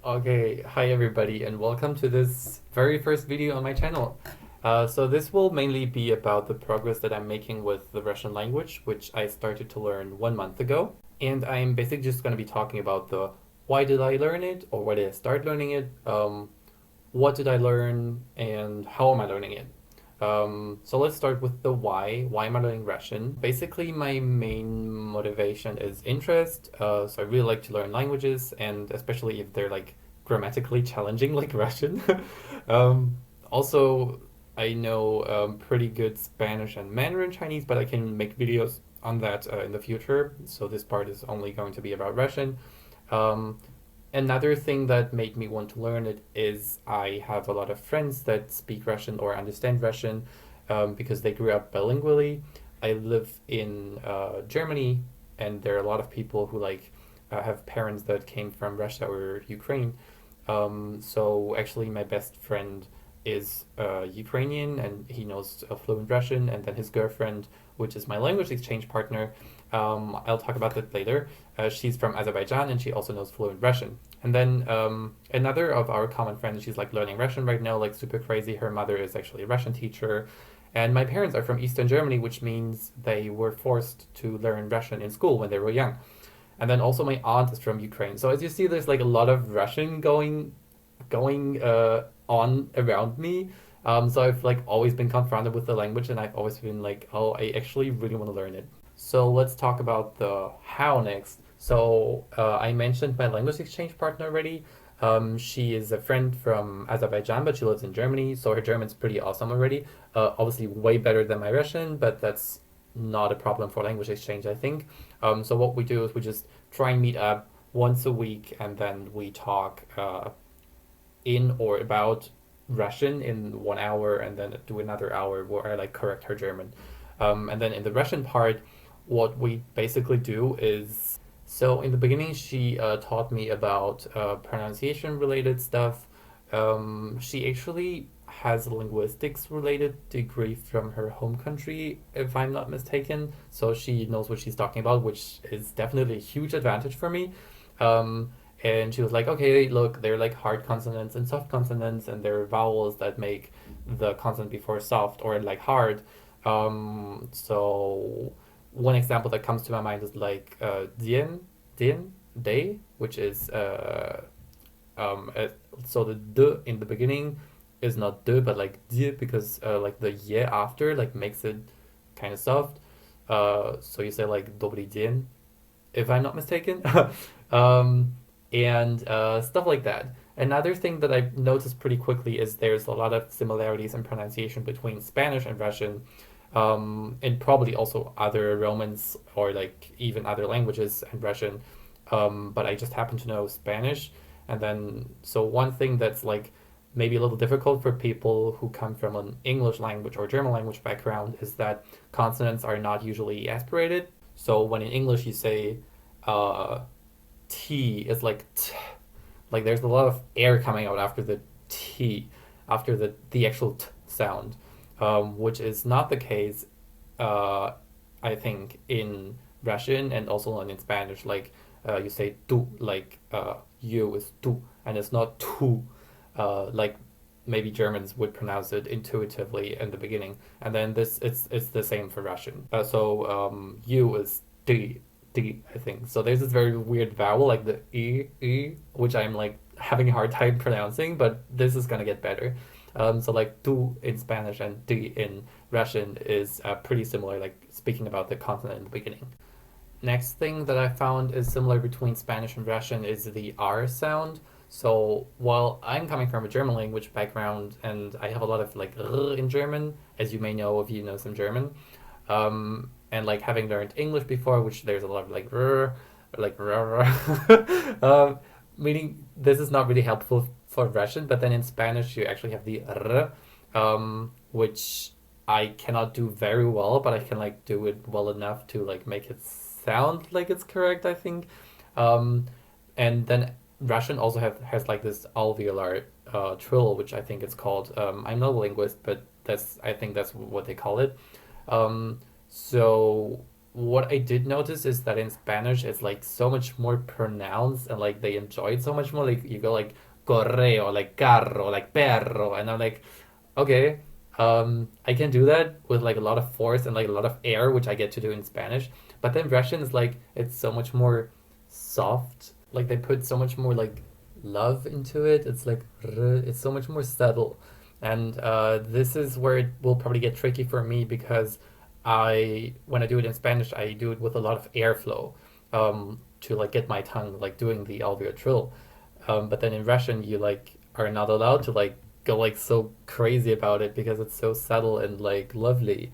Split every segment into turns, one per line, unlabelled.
Okay, hi everybody, and welcome to this very first video on my channel. So this will mainly be about the progress that I'm making with the Russian language, which I started to learn 1 month ago. And I'm basically just going to be talking about the why did I learn it, or why did I start learning it, what did I learn, and how am I learning it. So let's start with the why. Why am I learning Russian? Basically, my main motivation is interest. So I really like to learn languages, and especially if they're like grammatically challenging, like Russian. um, Also, I know pretty good Spanish and Mandarin Chinese, but I can make videos on that in the future. So this part is only going to be about Russian. Um, Another thing that made me want to learn it is I have a lot of friends that speak Russian or understand Russian because they grew up bilingually. I live in Germany, and there are a lot of people who have parents that came from Russia or Ukraine. So actually, my best friend is Ukrainian, and he knows fluent Russian. And then his girlfriend, which is my language exchange partner, I'll talk about that later. She's from Azerbaijan, and she also knows fluent Russian. And then another of our common friends, she's like learning Russian right now, like super crazy. Her mother is actually a Russian teacher. And my parents are from Eastern Germany, which means they were forced to learn Russian in school when they were young. And then also my aunt is from Ukraine. So as you see, there's like a lot of Russian going on around me. So I've like always been confronted with the language, and I've always been like, oh, I actually really want to learn it. So let's talk about the how next. So I mentioned my language exchange partner already. She is a friend from Azerbaijan, but she lives in Germany, so her German's pretty awesome already. Obviously, way better than my Russian, but that's not a problem for language exchange, I think. So what we do is we just try and meet up once a week, and then we talk in or about Russian in 1 hour, and then do another hour where I like correct her German. And then in the Russian part, what we basically do is so in the beginning she taught me about pronunciation related stuff. She actually has a linguistics related degree from her home country, if I'm not mistaken. So she knows what she's talking about, which is definitely a huge advantage for me. Um, and she was like, okay, look, they're like hard consonants and soft consonants, and there are vowels that make the consonant before soft or like hard. So one example that comes to my mind is like dien, day, which is uh, so the d in the beginning is not d but like d because like the ye after like makes it kind of soft. So you say like dobry dien, if I'm not mistaken. um, and stuff like that. Another thing that I've noticed pretty quickly is there's a lot of similarities in pronunciation between Spanish and Russian, and probably also other Romance or like even other languages and Russian. But I just happen to know Spanish. And then, so one thing that's like maybe a little difficult for people who come from an English language or German language background is that consonants are not usually aspirated. So when in English you say uh, T, it's like t, like there's a lot of air coming out after the T, after the actual T sound, which is not the case, uh, I think, in Russian and also in Spanish. Like you say tu, like you is tu, and it's not tu, like maybe Germans would pronounce it intuitively in the beginning, and then this it's the same for Russian. So you is d, D, I think. So there's this very weird vowel like the e, which I'm like having a hard time pronouncing, but this is gonna get better. So like tu in Spanish and d in Russian is pretty similar, like speaking about the consonant in the beginning. Next thing that I found is similar between Spanish and Russian is the R sound. So while I'm coming from a German language background and I have a lot of like R in German, as you may know if you know some German, and like having learned English before, which there's a lot of like R, like R, meaning this is not really helpful for Russian. But then in Spanish you actually have the R, which I cannot do very well, but I can like do it well enough to like make it sound like it's correct, I think. Um, and then Russian also has like this alveolar trill, which I think it's called. I'm not a linguist, but that's I think that's what they call it. So what I did notice is that in Spanish it's like so much more pronounced and like they enjoy it so much more. Like you go like correo, like carro, like perro, and I'm like, okay, I can do that with like a lot of force and like a lot of air, which I get to do in Spanish. But then Russian is like it's so much more soft. Like they put so much more like love into it. It's like it's so much more subtle, and this is where it will probably get tricky for me because I when I do it in Spanish, I do it with a lot of airflow to like get my tongue like doing the alveolar trill. But then in Russian, you like are not allowed to like go like so crazy about it because it's so subtle and like lovely.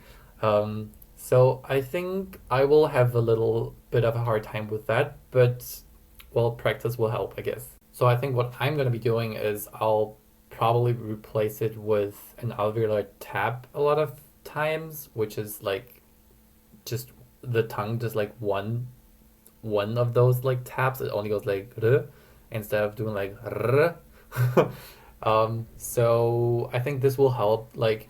So I think I will have a little bit of a hard time with that, but well, practice will help, I guess. So I think what I'm gonna be doing is I'll probably replace it with an alveolar tap a lot of times, which is like just the tongue just like one of those like taps. It only goes like r instead of doing like r. So I think this will help. Like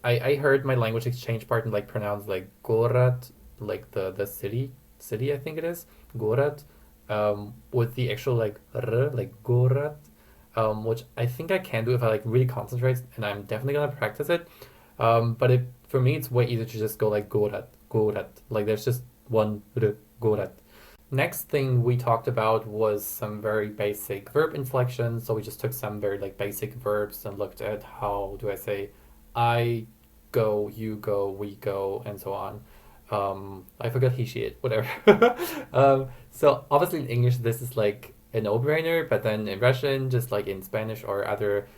I heard my language exchange partner like pronounce like Gorat, like the city I think it is Gorat, with the actual like r like Gorat, which I think I can do if I like really concentrate, and I'm definitely gonna practice it. But it for me it's way easier to just go like Gorat Gorat, like there's just one r Gorat. Next thing we talked about was some very basic verb inflections. So we just took some very like basic verbs and looked at how do I say I go, you go, we go, and so on. I forgot he, she, it, whatever. So obviously in English this is like a no-brainer, but then in Russian, just like in Spanish or other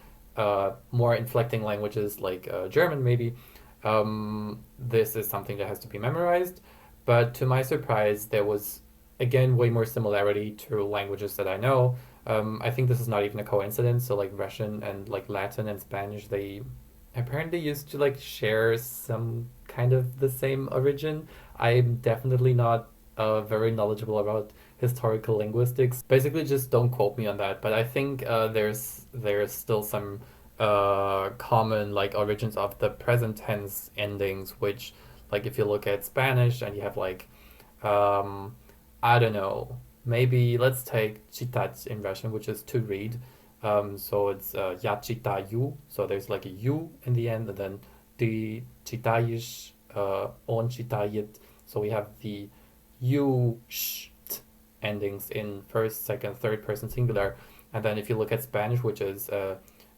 more inflecting languages like German maybe, this is something that has to be memorized. But to my surprise, there was again way more similarity to languages that I know. I think this is not even a coincidence. So like Russian and like Latin and Spanish, they apparently used to like share some kind of the same origin. I'm definitely not very knowledgeable about historical linguistics. Basically, just don't quote me on that. But I think there's still some common like origins of the present tense endings, which like if you look at Spanish and you have like I don't know. Maybe let's take читать in Russian, which is to read. So it's я читаю. So there's like a U in the end, and then ты читаешь, он читает. So we have the you, sh, t endings in first, second, third person singular. And then if you look at Spanish, which is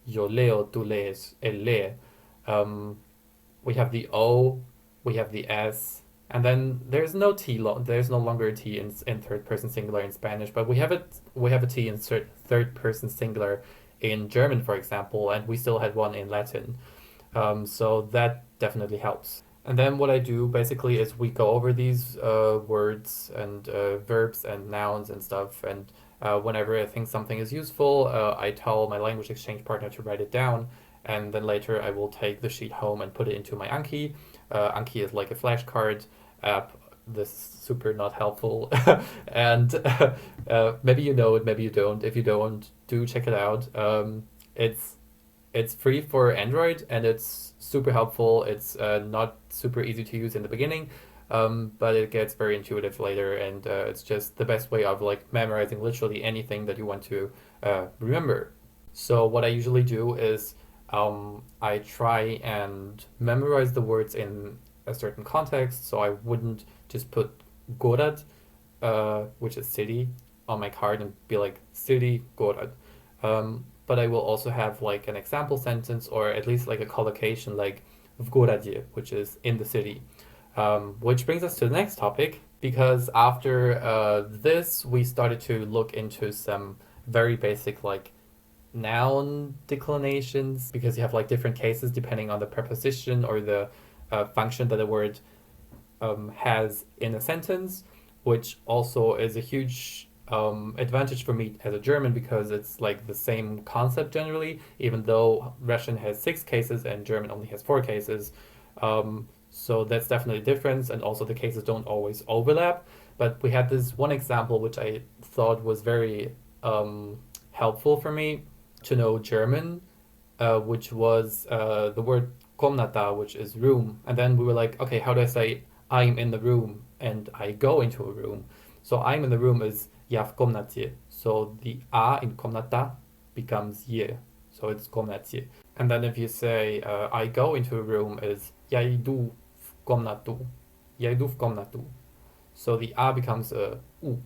yo leo, tú lees, él lee, we have the O, we have the S, and then there's no T. There's no longer a T in third person singular in Spanish, but we have it. We have a T in third person singular in German, for example, and we still had one in Latin. So that definitely helps. And then what I do basically is we go over these words and verbs and nouns and stuff. And whenever I think something is useful, I tell my language exchange partner to write it down. And then later I will take the sheet home and put it into my Anki. Anki is like a flashcard app. This is super not helpful. And maybe you know it, maybe you don't. If you don't, do check it out. It's free for Android and it's super helpful. It's not super easy to use in the beginning, but it gets very intuitive later, and it's just the best way of like memorizing literally anything that you want to remember. So what I usually do is I try and memorize the words in a certain context, so I wouldn't just put Gorad, which is city, on my card and be like city Gorad. But I will also have like an example sentence or at least like a collocation like v Goradzie, which is in the city. Which brings us to the next topic, because after this we started to look into some very basic like noun declinations, because you have like different cases depending on the preposition or the function that a word has in a sentence, which also is a huge advantage for me as a German, because it's like the same concept generally, even though Russian has 6 cases and German only has 4 cases. So that's definitely a difference, and also the cases don't always overlap. But we had this one example which I thought was very helpful for me to know German, which was the word komnata, which is room. And then we were like, okay, how do I say I'm in the room? and I go into a room. So I'm in the room is ja w komnacie. So the a in komnata becomes je. So it's komnacie. And then if you say I go into a room is ja idu w komnatu. Ja idu w komnatu. So the a becomes a u,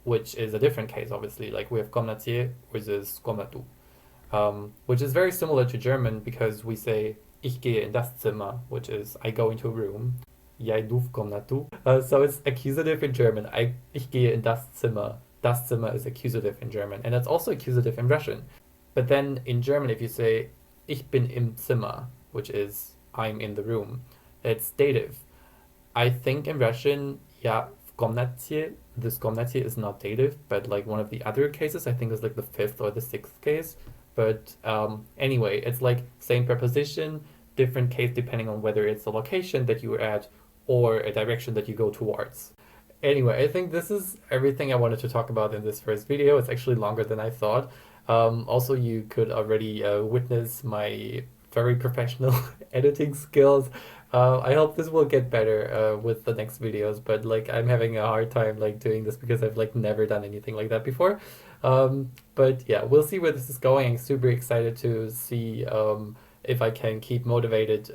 which is a different case, obviously. Like we have komnacie, which is komnatu, which is very similar to German because we say ich gehe in das Zimmer, which is I go into a room. Ja idu w komnatu. So it's accusative in German. Ich gehe in das Zimmer. Das Zimmer is accusative in German, and it's also accusative in Russian. But then in German, if you say ich bin im Zimmer, which is I'm in the room, it's dative. I think in Russian, ja, w komnacie, this komnacie is not dative, but like one of the other cases, I think is like the fifth or the sixth case. But anyway, it's like same preposition, different case depending on whether it's a location that you're at or a direction that you go towards. Anyway, I think this is everything I wanted to talk about in this first video. It's actually longer than I thought. Also, you could already witness my very professional editing skills. I hope this will get better with the next videos, but like I'm having a hard time like doing this because I've like never done anything like that before. But yeah, we'll see where this is going. I'm super excited to see if I can keep motivated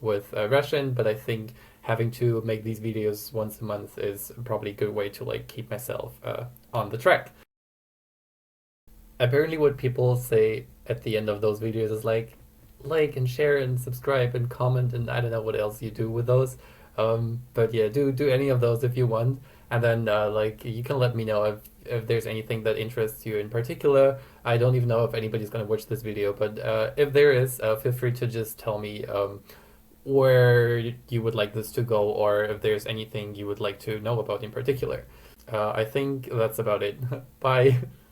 with Russian, but I think having to make these videos once a month is probably a good way to like keep myself on the track. Apparently what people say at the end of those videos is like and share and subscribe and comment, and I don't know what else you do with those. But yeah, do any of those if you want, and then like you can let me know if there's anything that interests you in particular. I don't even know if anybody's gonna watch this video, but if there is, feel free to just tell me where you would like this to go, or if there's anything you would like to know about in particular. I think that's about it. Bye.